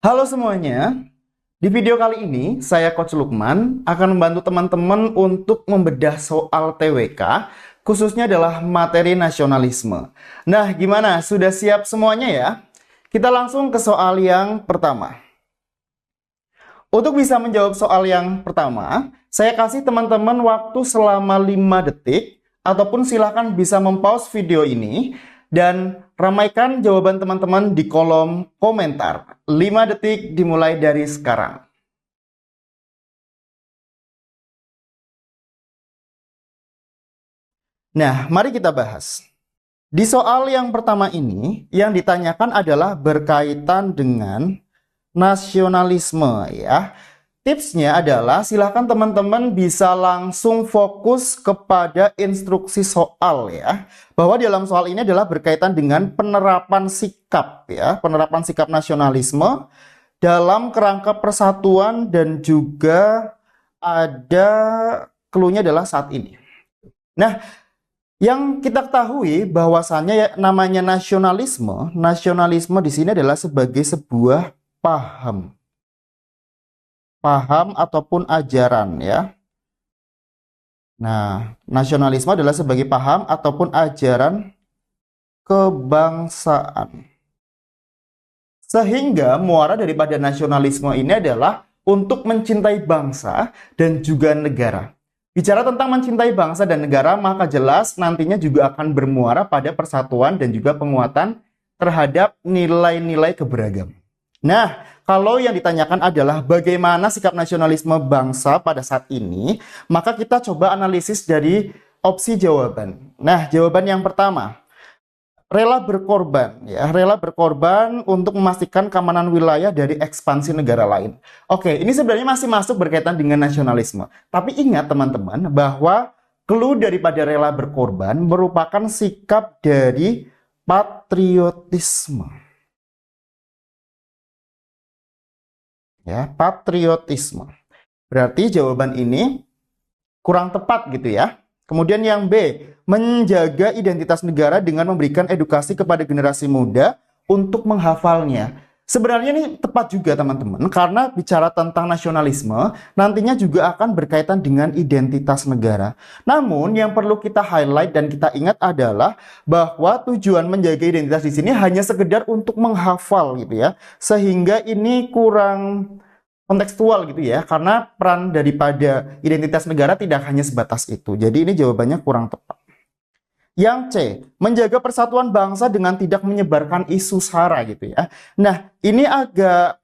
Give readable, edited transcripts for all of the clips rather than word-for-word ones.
Halo semuanya, di video kali ini saya Coach Lukman akan membantu teman-teman untuk membedah soal TWK, khususnya adalah materi nasionalisme. Nah, gimana? Sudah siap semuanya ya? Kita langsung ke soal yang pertama. Untuk bisa menjawab soal yang pertama, saya kasih teman-teman waktu selama 5 detik, ataupun silahkan bisa mempause video ini, dan ramaikan jawaban teman-teman di kolom komentar. 5 detik dimulai dari sekarang. Nah, mari kita bahas. Di soal yang pertama ini, yang ditanyakan adalah berkaitan dengan nasionalisme ya. Tipsnya adalah silahkan teman-teman bisa langsung fokus kepada instruksi soal ya. Bahwa dalam soal ini adalah berkaitan dengan penerapan sikap ya, penerapan sikap nasionalisme dalam kerangka persatuan dan juga ada clue-nya adalah saat ini. Nah, yang kita ketahui bahwasannya ya, namanya nasionalisme di sini adalah sebagai sebuah paham ataupun ajaran ya. Nah, nasionalisme adalah sebagai paham ataupun ajaran kebangsaan. Sehingga muara daripada nasionalisme ini adalah untuk mencintai bangsa dan juga negara. Bicara tentang mencintai bangsa dan negara, maka jelas nantinya juga akan bermuara pada persatuan dan juga penguatan terhadap nilai-nilai keberagaman. Nah, kalau yang ditanyakan adalah bagaimana sikap nasionalisme bangsa pada saat ini, maka kita coba analisis dari opsi jawaban. Nah, jawaban yang pertama, rela berkorban ya, rela berkorban untuk memastikan keamanan wilayah dari ekspansi negara lain. Oke, ini sebenarnya masih masuk berkaitan dengan nasionalisme. Tapi ingat teman-teman bahwa clue daripada rela berkorban merupakan sikap dari patriotisme. Ya, patriotisme. Berarti jawaban ini kurang tepat gitu ya. Kemudian yang B, menjaga identitas negara dengan memberikan edukasi kepada generasi muda untuk menghafalnya. Sebenarnya ini tepat juga teman-teman, karena bicara tentang nasionalisme, nantinya juga akan berkaitan dengan identitas negara. Namun yang perlu kita highlight dan kita ingat adalah bahwa tujuan menjaga identitas di sini hanya sekedar untuk menghafal gitu ya. Sehingga ini kurang kontekstual gitu ya, karena peran daripada identitas negara tidak hanya sebatas itu. Jadi ini jawabannya kurang tepat. Yang C, menjaga persatuan bangsa dengan tidak menyebarkan isu SARA gitu ya. Nah, ini agak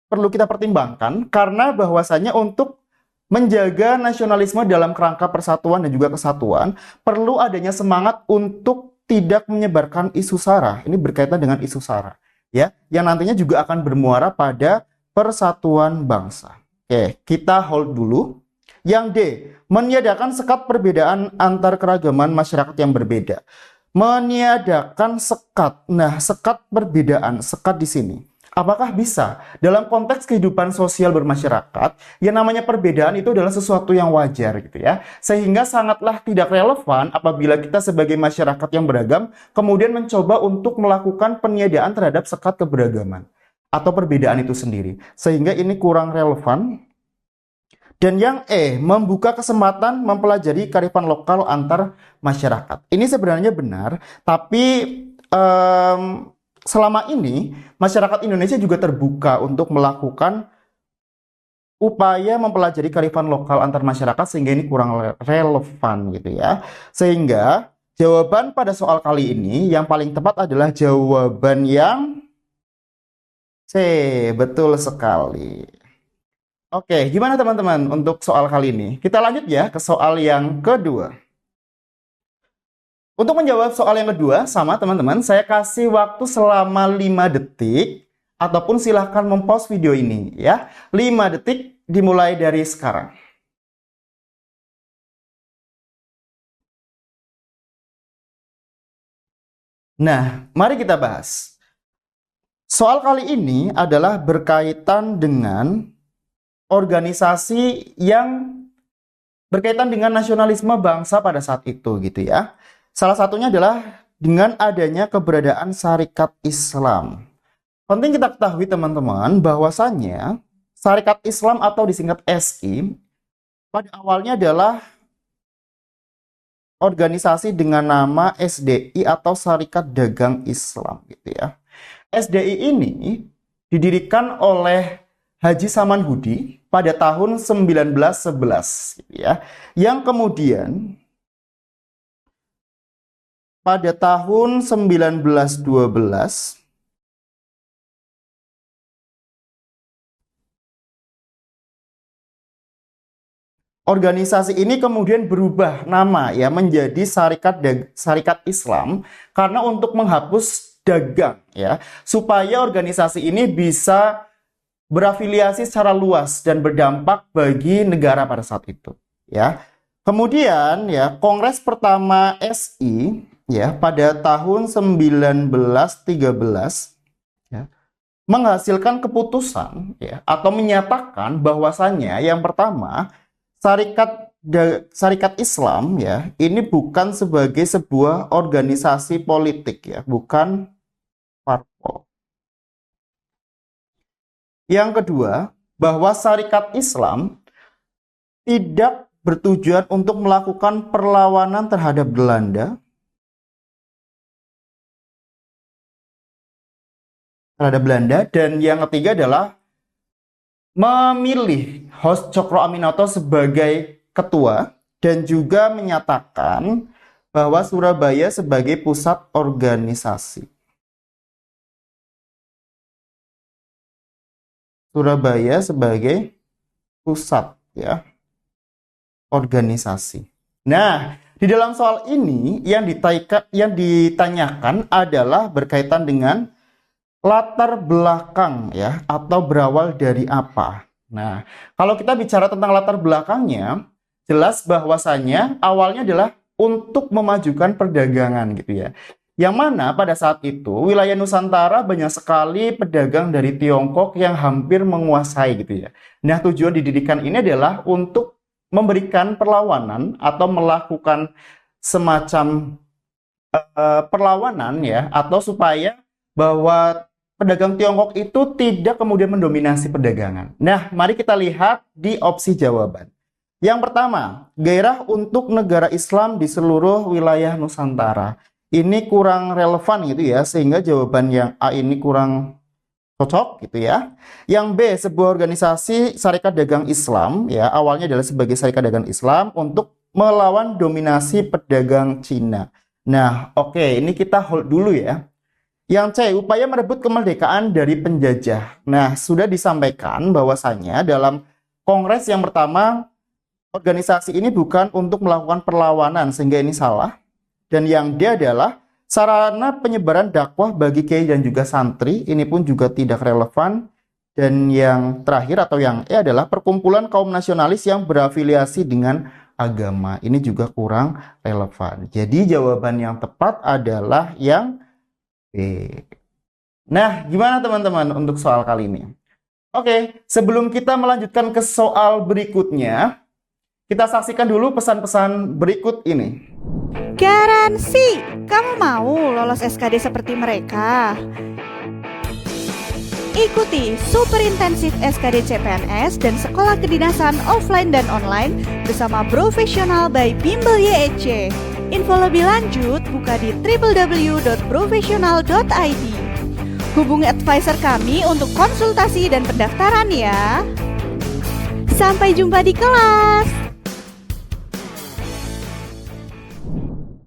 perlu kita pertimbangkan karena bahwasanya untuk menjaga nasionalisme dalam kerangka persatuan dan juga kesatuan perlu adanya semangat untuk tidak menyebarkan isu SARA. Ini berkaitan dengan isu SARA ya, yang nantinya juga akan bermuara pada persatuan bangsa. Oke, kita hold dulu. Yang D, meniadakan sekat perbedaan antar keragaman masyarakat yang berbeda. Meniadakan sekat. Nah, sekat perbedaan, sekat di sini. Apakah bisa? Dalam konteks kehidupan sosial bermasyarakat, yang namanya perbedaan itu adalah sesuatu yang wajar gitu ya. Sehingga sangatlah tidak relevan apabila kita sebagai masyarakat yang beragam kemudian mencoba untuk melakukan peniadaan terhadap sekat keberagaman atau perbedaan itu sendiri. Sehingga ini kurang relevan. Dan yang E, membuka kesempatan mempelajari kearifan lokal antar masyarakat. Ini sebenarnya benar, tapi selama ini masyarakat Indonesia juga terbuka untuk melakukan upaya mempelajari kearifan lokal antar masyarakat, sehingga ini kurang relevan gitu ya. Sehingga jawaban pada soal kali ini yang paling tepat adalah jawaban yang C, betul sekali. Oke, gimana teman-teman untuk soal kali ini? Kita lanjut ya ke soal yang kedua. Untuk menjawab soal yang kedua, sama teman-teman, saya kasih waktu selama 5 detik, ataupun silahkan mempause video ini ya. 5 detik dimulai dari sekarang. Nah, mari kita bahas. Soal kali ini adalah berkaitan dengan organisasi yang berkaitan dengan nasionalisme bangsa pada saat itu gitu ya. Salah satunya adalah dengan adanya keberadaan Syarikat Islam. Penting kita ketahui teman-teman bahwasannya Syarikat Islam atau disingkat SI pada awalnya adalah organisasi dengan nama SDI atau Syarikat Dagang Islam gitu ya. SDI ini didirikan oleh Haji Samanhudi pada tahun 1911 gitu ya. Yang kemudian pada tahun 1912 organisasi ini kemudian berubah nama ya menjadi Syarikat Islam karena untuk menghapus dagang ya, supaya organisasi ini bisa berafiliasi secara luas dan berdampak bagi negara pada saat itu ya. Kemudian ya Kongres pertama SI ya pada tahun 1913 ya menghasilkan keputusan ya atau menyatakan bahwasannya yang pertama Syarikat Islam ya ini bukan sebagai sebuah organisasi politik ya, bukan parpol. Yang kedua, bahwa Syarikat Islam tidak bertujuan untuk melakukan perlawanan terhadap Belanda, dan yang ketiga adalah memilih Host Cokro Aminoto sebagai ketua dan juga menyatakan bahwa Surabaya sebagai pusat organisasi. Surabaya sebagai pusat ya organisasi. Nah, di dalam soal ini yang ditanyakan adalah berkaitan dengan latar belakang ya atau berawal dari apa. Nah, kalau kita bicara tentang latar belakangnya, jelas bahwasannya awalnya adalah untuk memajukan perdagangan gitu ya. Yang mana pada saat itu wilayah Nusantara banyak sekali pedagang dari Tiongkok yang hampir menguasai gitu ya. Nah, tujuan didirikan ini adalah untuk memberikan perlawanan atau melakukan semacam perlawanan ya, atau supaya bahwa pedagang Tiongkok itu tidak kemudian mendominasi perdagangan. Nah, mari kita lihat di opsi jawaban. Yang pertama, gairah untuk negara Islam di seluruh wilayah Nusantara. Ini kurang relevan gitu ya, sehingga jawaban yang A ini kurang cocok gitu ya. Yang B, sebuah organisasi Syarikat Dagang Islam ya, awalnya adalah sebagai Syarikat Dagang Islam untuk melawan dominasi pedagang Cina. Nah, oke, ini kita hold dulu ya. Yang C, upaya merebut kemerdekaan dari penjajah. Nah, sudah disampaikan bahwasannya dalam kongres yang pertama, organisasi ini bukan untuk melakukan perlawanan, sehingga ini salah. Dan yang D adalah sarana penyebaran dakwah bagi kiai dan juga santri, ini pun juga tidak relevan. Dan yang terakhir atau yang E adalah perkumpulan kaum nasionalis yang berafiliasi dengan agama. Ini juga kurang relevan. Jadi jawaban yang tepat adalah yang Nah, gimana teman-teman untuk soal kali ini? Oke, sebelum kita melanjutkan ke soal berikutnya, kita saksikan dulu pesan-pesan berikut ini. Garansi, kamu mau lolos SKD seperti mereka? Ikuti super intensif SKD CPNS dan sekolah kedinasan offline dan online bersama Profesional by Bimbel YEC. Info lebih lanjut buka di www.professional.id. Hubungi advisor kami untuk konsultasi dan pendaftaran ya. Sampai jumpa di kelas.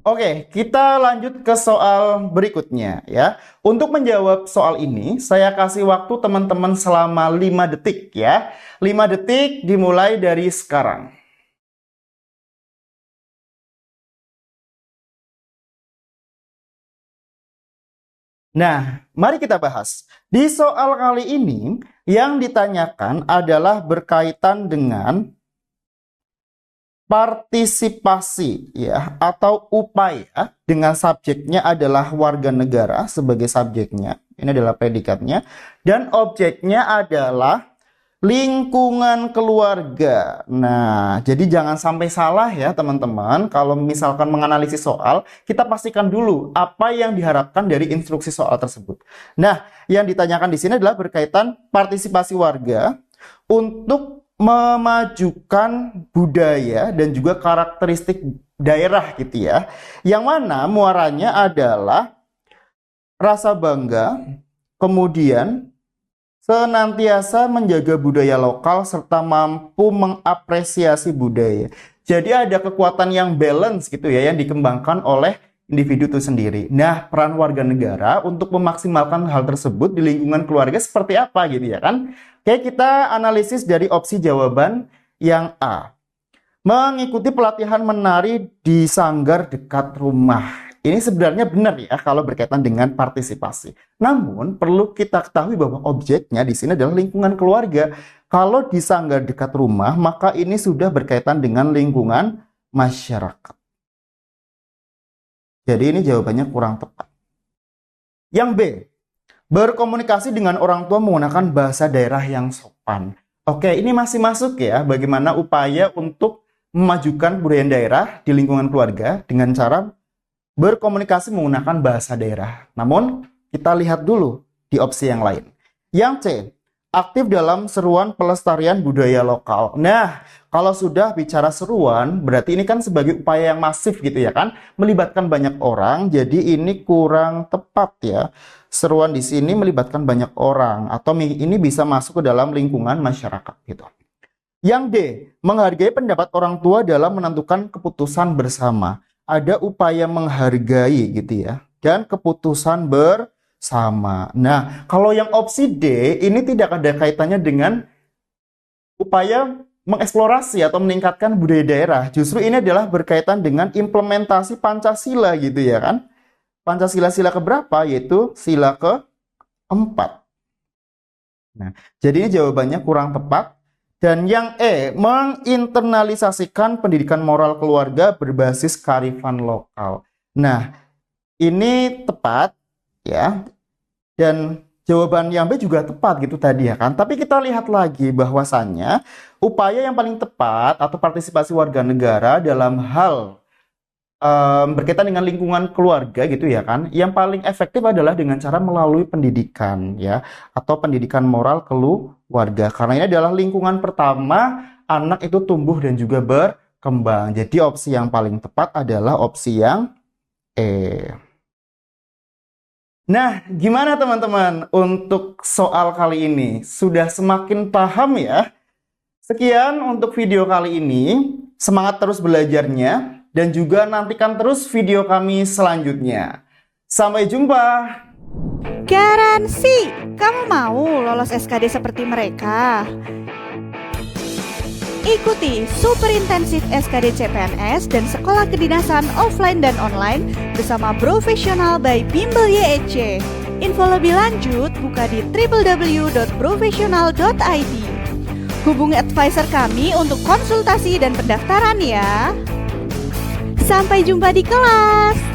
Oke, kita lanjut ke soal berikutnya ya. Untuk menjawab soal ini, saya kasih waktu teman-teman selama 5 detik ya. 5 detik dimulai dari sekarang. Nah, mari kita bahas. Di soal kali ini, yang ditanyakan adalah berkaitan dengan partisipasi ya atau upaya dengan subjeknya adalah warga negara sebagai subjeknya. Ini adalah predikatnya dan objeknya adalah lingkungan keluarga. Nah, jadi jangan sampai salah ya teman-teman. Kalau misalkan menganalisis soal, kita pastikan dulu apa yang diharapkan dari instruksi soal tersebut. Nah, yang ditanyakan di sini adalah berkaitan partisipasi warga untuk memajukan budaya dan juga karakteristik daerah gitu ya. Yang mana muaranya adalah rasa bangga, kemudian senantiasa menjaga budaya lokal serta mampu mengapresiasi budaya. Jadi ada kekuatan yang balance gitu ya, yang dikembangkan oleh individu itu sendiri. Nah, peran warga negara untuk memaksimalkan hal tersebut di lingkungan keluarga seperti apa gitu ya kan? Oke, kita analisis dari opsi jawaban yang A. Mengikuti pelatihan menari di sanggar dekat rumah. Ini sebenarnya benar ya kalau berkaitan dengan partisipasi. Namun perlu kita ketahui bahwa objeknya di sini adalah lingkungan keluarga. Kalau di sanggar dekat rumah, maka ini sudah berkaitan dengan lingkungan masyarakat. Jadi ini jawabannya kurang tepat. Yang B, berkomunikasi dengan orang tua menggunakan bahasa daerah yang sopan. Oke, ini masih masuk ya, bagaimana upaya untuk memajukan budaya daerah di lingkungan keluarga dengan cara berkomunikasi menggunakan bahasa daerah. Namun, kita lihat dulu di opsi yang lain. Yang C, aktif dalam seruan pelestarian budaya lokal. Nah, kalau sudah bicara seruan, berarti ini kan sebagai upaya yang masif gitu ya kan, melibatkan banyak orang, jadi ini kurang tepat ya. Seruan di sini melibatkan banyak orang, atau ini bisa masuk ke dalam lingkungan masyarakat gitu. Yang D, menghargai pendapat orang tua dalam menentukan keputusan bersama. Ada upaya menghargai gitu ya, dan keputusan bersama. Nah, kalau yang opsi D, ini tidak ada kaitannya dengan upaya mengeksplorasi atau meningkatkan budaya daerah. Justru ini adalah berkaitan dengan implementasi Pancasila gitu ya kan. Pancasila sila keberapa? Yaitu sila ke-4. Nah, jadi ini jawabannya kurang tepat. Dan yang E, menginternalisasikan pendidikan moral keluarga berbasis kearifan lokal. Nah, ini tepat ya. Dan jawaban yang B juga tepat gitu tadi ya kan. Tapi kita lihat lagi bahwasannya upaya yang paling tepat atau partisipasi warga negara dalam hal berkaitan dengan lingkungan keluarga gitu ya kan, yang paling efektif adalah dengan cara melalui pendidikan ya, atau pendidikan moral keluarga, karena ini adalah lingkungan pertama anak itu tumbuh dan juga berkembang. Jadi opsi yang paling tepat adalah opsi yang E. Nah, gimana teman-teman untuk soal kali ini? Sudah semakin paham ya? Sekian untuk video kali ini. Semangat terus belajarnya. Dan juga nantikan terus video kami selanjutnya. Sampai jumpa. Garansi, kamu mau lolos SKD seperti mereka? Ikuti Super Intensif SKD CPNS dan Sekolah Kedinasan Offline dan Online bersama Professional by Bimbel YEC. Info lebih lanjut buka di www.professional.id. Hubungi advisor kami untuk konsultasi dan pendaftaran ya. Sampai jumpa di kelas.